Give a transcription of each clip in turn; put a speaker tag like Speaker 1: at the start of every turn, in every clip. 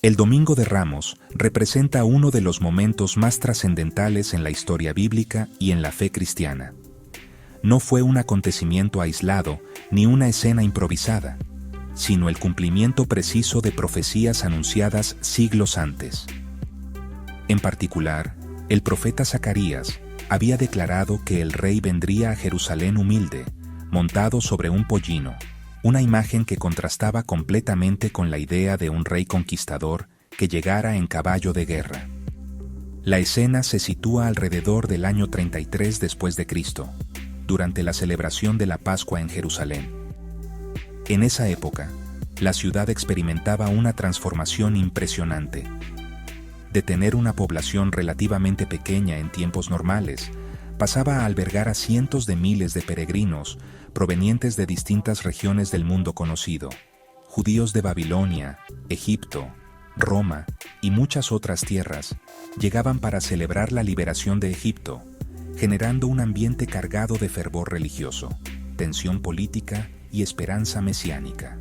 Speaker 1: El Domingo de Ramos representa uno de los momentos más trascendentales en la historia bíblica y en la fe cristiana. No fue un acontecimiento aislado ni una escena improvisada, sino el cumplimiento preciso de profecías anunciadas siglos antes. En particular, el profeta Zacarías había declarado que el rey vendría a Jerusalén humilde, montado sobre un pollino, una imagen que contrastaba completamente con la idea de un rey conquistador que llegara en caballo de guerra. La escena se sitúa alrededor del año 33 después de Cristo, durante la celebración de la Pascua en Jerusalén. En esa época, la ciudad experimentaba una transformación impresionante. De tener una población relativamente pequeña en tiempos normales, pasaba a albergar a cientos de miles de peregrinos provenientes de distintas regiones del mundo conocido. Judíos de Babilonia, Egipto, Roma y muchas otras tierras llegaban para celebrar la liberación de Egipto, generando un ambiente cargado de fervor religioso, tensión política y esperanza mesiánica.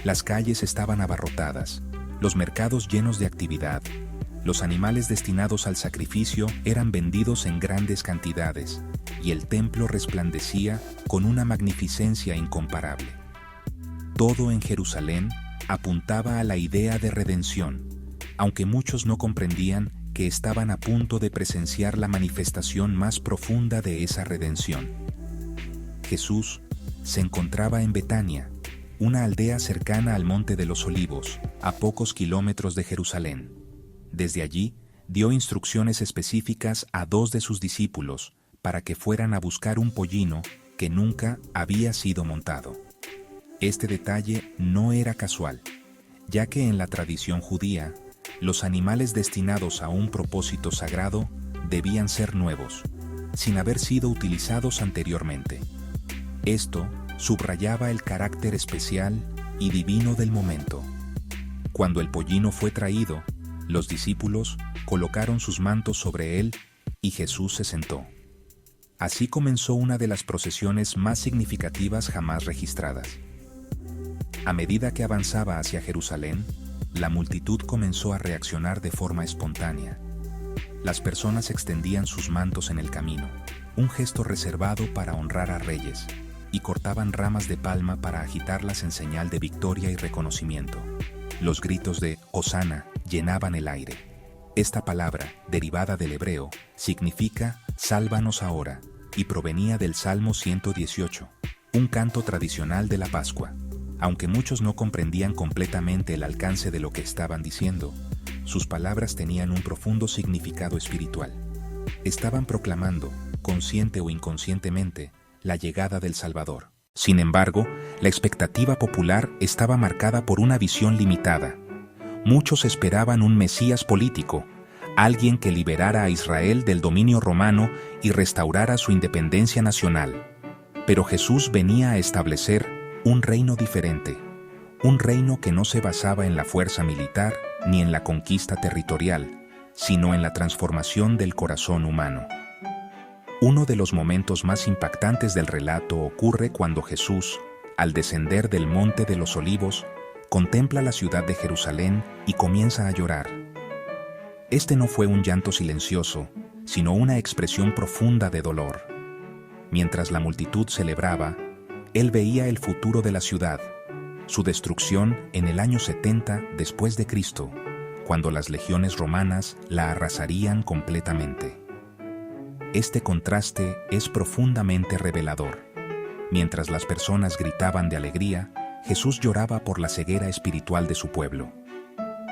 Speaker 1: Las calles estaban abarrotadas, los mercados llenos de actividad. Los animales destinados al sacrificio eran vendidos en grandes cantidades, y el templo resplandecía con una magnificencia incomparable. Todo en Jerusalén apuntaba a la idea de redención, aunque muchos no comprendían que estaban a punto de presenciar la manifestación más profunda de esa redención. Jesús se encontraba en Betania, una aldea cercana al Monte de los Olivos, a pocos kilómetros de Jerusalén. Desde allí, dio instrucciones específicas a 2 de sus discípulos para que fueran a buscar un pollino que nunca había sido montado. Este detalle no era casual, ya que en la tradición judía, los animales destinados a un propósito sagrado debían ser nuevos, sin haber sido utilizados anteriormente. Esto subrayaba el carácter especial y divino del momento. Cuando el pollino fue traído, los discípulos colocaron sus mantos sobre él y Jesús se sentó. Así comenzó una de las procesiones más significativas jamás registradas. A medida que avanzaba hacia Jerusalén, la multitud comenzó a reaccionar de forma espontánea. Las personas extendían sus mantos en el camino, un gesto reservado para honrar a reyes, y cortaban ramas de palma para agitarlas en señal de victoria y reconocimiento. Los gritos de «Hosana» llenaban el aire. Esta palabra, derivada del hebreo, significa «sálvanos ahora» y provenía del Salmo 118, un canto tradicional de la Pascua. Aunque muchos no comprendían completamente el alcance de lo que estaban diciendo, sus palabras tenían un profundo significado espiritual. Estaban proclamando, consciente o inconscientemente, la llegada del Salvador. Sin embargo, la expectativa popular estaba marcada por una visión limitada. Muchos esperaban un Mesías político, alguien que liberara a Israel del dominio romano y restaurara su independencia nacional. Pero Jesús venía a establecer un reino diferente, un reino que no se basaba en la fuerza militar ni en la conquista territorial, sino en la transformación del corazón humano. Uno de los momentos más impactantes del relato ocurre cuando Jesús, al descender del Monte de los Olivos, contempla la ciudad de Jerusalén y comienza a llorar. Este no fue un llanto silencioso, sino una expresión profunda de dolor. Mientras la multitud celebraba, él veía el futuro de la ciudad, su destrucción en el año 70 después de Cristo, cuando las legiones romanas la arrasarían completamente. Este contraste es profundamente revelador. Mientras las personas gritaban de alegría, Jesús lloraba por la ceguera espiritual de su pueblo.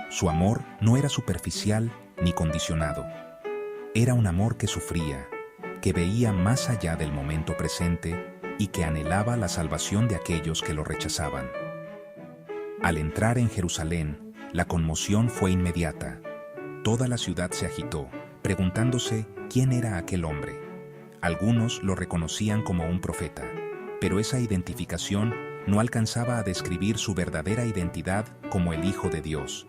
Speaker 1: Su amor no era superficial ni condicionado. Era un amor que sufría, que veía más allá del momento presente y que anhelaba la salvación de aquellos que lo rechazaban. Al entrar en Jerusalén, la conmoción fue inmediata. Toda la ciudad se agitó, preguntándose quién era aquel hombre. Algunos lo reconocían como un profeta, pero esa identificación no alcanzaba a describir su verdadera identidad como el Hijo de Dios.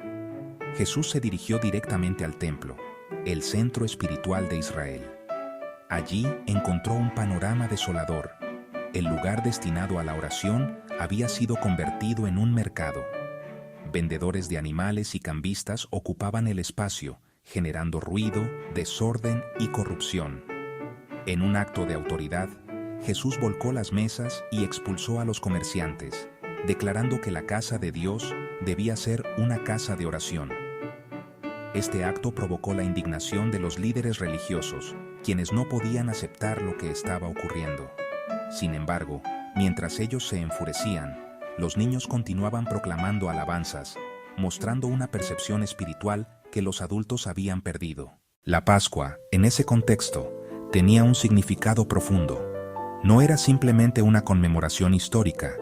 Speaker 1: Jesús se dirigió directamente al templo, el centro espiritual de Israel. Allí encontró un panorama desolador. El lugar destinado a la oración había sido convertido en un mercado. vendedores de animales y cambistas ocupaban el espacio, generando ruido, desorden y corrupción. En un acto de autoridad, Jesús volcó las mesas y expulsó a los comerciantes, declarando que la casa de Dios debía ser una casa de oración. Este acto provocó la indignación de los líderes religiosos, quienes no podían aceptar lo que estaba ocurriendo. Sin embargo, mientras ellos se enfurecían, los niños continuaban proclamando alabanzas, mostrando una percepción espiritual que los adultos habían perdido. La Pascua, en ese contexto, tenía un significado profundo. No era simplemente una conmemoración histórica,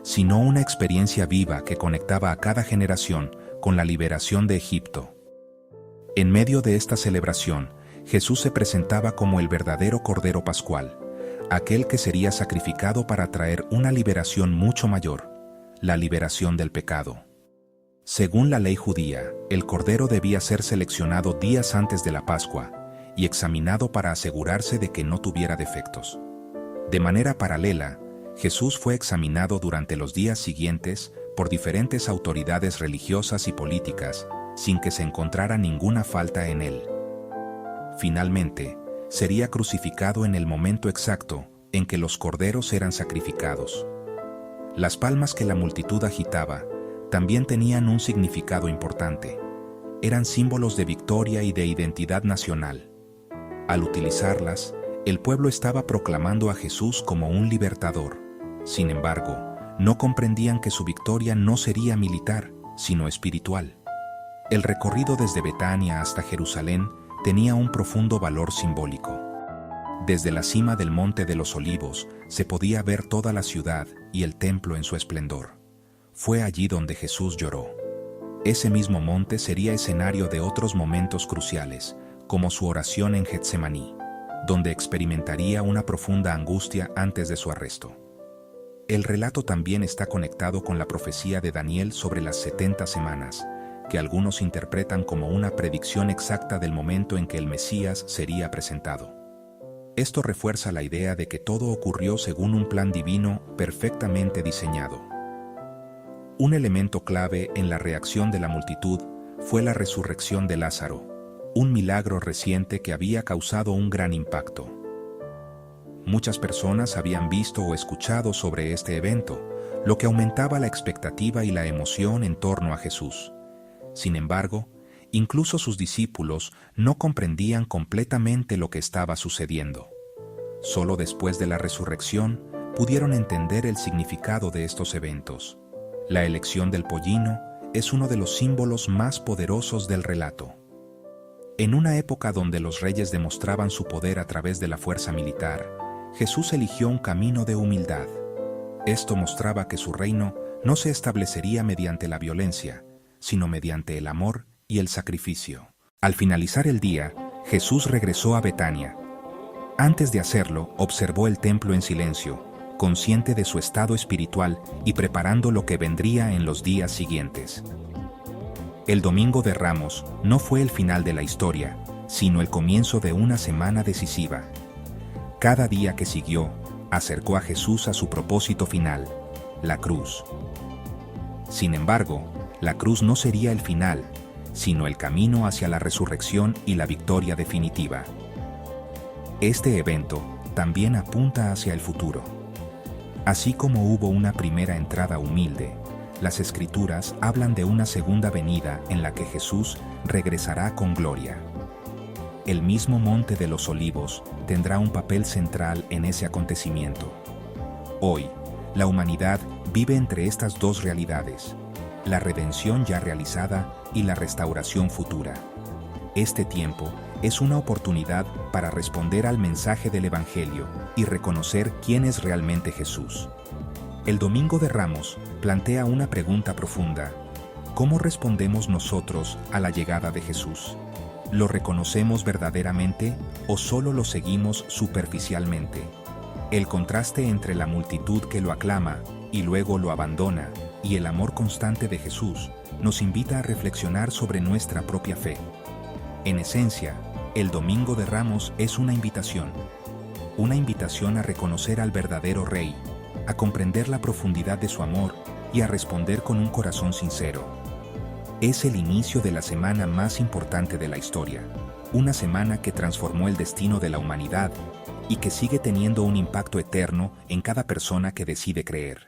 Speaker 1: sino una experiencia viva que conectaba a cada generación con la liberación de Egipto. En medio de esta celebración, Jesús se presentaba como el verdadero Cordero Pascual, aquel que sería sacrificado para traer una liberación mucho mayor, la liberación del pecado. Según la ley judía, el cordero debía ser seleccionado días antes de la Pascua y examinado para asegurarse de que no tuviera defectos. De manera paralela, Jesús fue examinado durante los días siguientes por diferentes autoridades religiosas y políticas, sin que se encontrara ninguna falta en él. Finalmente, sería crucificado en el momento exacto en que los corderos eran sacrificados. Las palmas que la multitud agitaba también tenían un significado importante. Eran símbolos de victoria y de identidad nacional. Al utilizarlas, el pueblo estaba proclamando a Jesús como un libertador. Sin embargo, no comprendían que su victoria no sería militar, sino espiritual. El recorrido desde Betania hasta Jerusalén tenía un profundo valor simbólico. Desde la cima del Monte de los Olivos se podía ver toda la ciudad y el templo en su esplendor. Fue allí donde Jesús lloró. Ese mismo monte sería escenario de otros momentos cruciales, como su oración en Getsemaní, donde experimentaría una profunda angustia antes de su arresto. El relato también está conectado con la profecía de Daniel sobre las 70 semanas, que algunos interpretan como una predicción exacta del momento en que el Mesías sería presentado. Esto refuerza la idea de que todo ocurrió según un plan divino perfectamente diseñado. Un elemento clave en la reacción de la multitud fue la resurrección de Lázaro, un milagro reciente que había causado un gran impacto. Muchas personas habían visto o escuchado sobre este evento, lo que aumentaba la expectativa y la emoción en torno a Jesús. Sin embargo, incluso sus discípulos no comprendían completamente lo que estaba sucediendo. Solo después de la resurrección pudieron entender el significado de estos eventos. La elección del pollino es uno de los símbolos más poderosos del relato. En una época donde los reyes demostraban su poder a través de la fuerza militar, Jesús eligió un camino de humildad. Esto mostraba que su reino no se establecería mediante la violencia, sino mediante el amor y el sacrificio. Al finalizar el día, Jesús regresó a Betania. Antes de hacerlo, observó el templo en silencio, consciente de su estado espiritual y preparando lo que vendría en los días siguientes. El Domingo de Ramos no fue el final de la historia, sino el comienzo de una semana decisiva. Cada día que siguió, acercó a Jesús a su propósito final, la cruz. Sin embargo, la cruz no sería el final, sino el camino hacia la resurrección y la victoria definitiva. Este evento también apunta hacia el futuro. Así como hubo una primera entrada humilde, las Escrituras hablan de una segunda venida en la que Jesús regresará con gloria. El mismo Monte de los Olivos tendrá un papel central en ese acontecimiento. Hoy, la humanidad vive entre estas dos realidades, la redención ya realizada y la restauración futura. Este tiempo es una oportunidad para responder al mensaje del Evangelio y reconocer quién es realmente Jesús. El Domingo de Ramos plantea una pregunta profunda: ¿cómo respondemos nosotros a la llegada de Jesús? ¿Lo reconocemos verdaderamente o solo lo seguimos superficialmente? El contraste entre la multitud que lo aclama y luego lo abandona y el amor constante de Jesús nos invita a reflexionar sobre nuestra propia fe. En esencia, el Domingo de Ramos es una invitación a reconocer al verdadero Rey, a comprender la profundidad de su amor y a responder con un corazón sincero: Es el inicio de la semana más importante de la historia, una semana que transformó el destino de la humanidad y que sigue teniendo un impacto eterno en cada persona que decide creer.